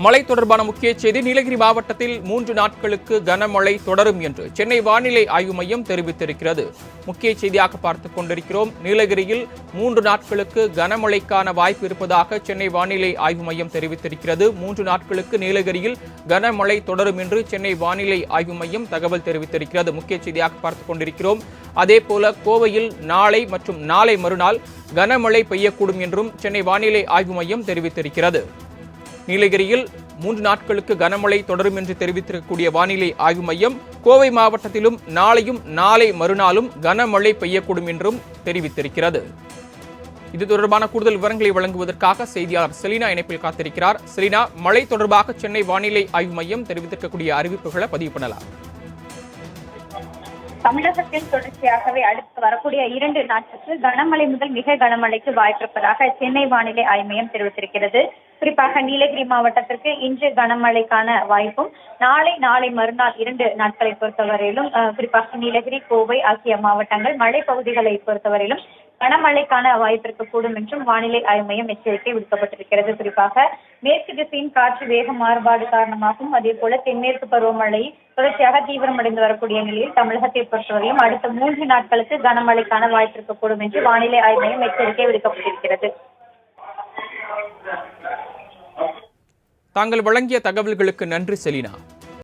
மழை தொடர்பான முக்கிய செய்தி. நீலகிரி மாவட்டத்தில் 3 நாட்களுக்கு கனமழை தொடரும் என்று சென்னை வானிலை ஆய்வு மையம் தெரிவித்திருக்கிறது. முக்கிய செய்தியாக பார்த்துக் கொண்டிருக்கிறோம். நீலகிரியில் 3 நாட்களுக்கு கனமழைக்கான வாய்ப்பு இருப்பதாக சென்னை வானிலை ஆய்வு மையம் தெரிவித்திருக்கிறது. 3 நாட்களுக்கு நீலகிரியில் கனமழை தொடரும் என்று சென்னை வானிலை ஆய்வு மையம் தகவல் தெரிவித்திருக்கிறது. முக்கிய செய்தியாக பார்த்துக் கொண்டிருக்கிறோம். அதேபோல கோவையில் நாளை மற்றும் நாளை மறுநாள் கனமழை பெய்யக்கூடும் என்றும் சென்னை வானிலை ஆய்வு மையம் தெரிவித்திருக்கிறது. நீலகிரியில் 3 நாட்களுக்கு கனமழை தொடரும் என்று தெரிவித்திருக்கக்கூடிய வானிலை ஆய்வு மையம் கோவை மாவட்டத்திலும் நாளையும் நாளை மறுநாளும் கனமழை பெய்யக்கூடும் என்றும் தெரிவித்திருக்கிறது. இது தொடர்பான கூடுதல் விவரங்களை வழங்குவதற்காக செய்தியாளர் செலினா இணைப்பில் காத்திருக்கிறார். செலினா, மழை தொடர்பாக சென்னை வானிலை ஆய்வு மையம் தெரிவித்திருக்கக்கூடிய அறிவிப்புகளை பதிவு பண்ணலாம். தமிழகத்தில் தொடர்ச்சியாகவே அடுத்து வரக்கூடிய 2 நாட்களுக்கு கனமழை முதல் மிக கனமழைக்கு வாய்ப்பிருப்பதாக சென்னை வானிலை ஆய்வு மையம் தெரிவித்திருக்கிறது. குறிப்பாக நீலகிரி மாவட்டத்திற்கு இன்று கனமழைக்கான வாய்ப்பும் நாளை மறுநாள் 2 நாட்களை பொறுத்தவரையிலும் குறிப்பாக நீலகிரி, கோவை ஆகிய மாவட்டங்கள் மழை பகுதிகளை பொறுத்தவரையிலும் கனமழைக்கான வாய்ப்பு இருக்கக்கூடும் என்றும் வானிலை ஆய்வு மையம் எச்சரிக்கை விடுக்கப்பட்டிருக்கிறது. குறிப்பாக மேற்கு திசையின் காற்று வேக மாறுபாடு காரணமாகவும் அதே போல தென்மேற்கு பருவமழை தொடர்ச்சியாக தீவிரமடைந்து வரக்கூடிய நிலையில் தமிழகத்தை பொறுத்தவரையும் அடுத்த 3 நாட்களுக்கு கனமழைக்கான வாய்ப்பு இருக்கக்கூடும் என்று வானிலை ஆய்வு மையம் எச்சரிக்கை விடுக்கப்பட்டிருக்கிறது. தாங்கள் வழங்கிய தகவல்களுக்கு நன்றி செலினா.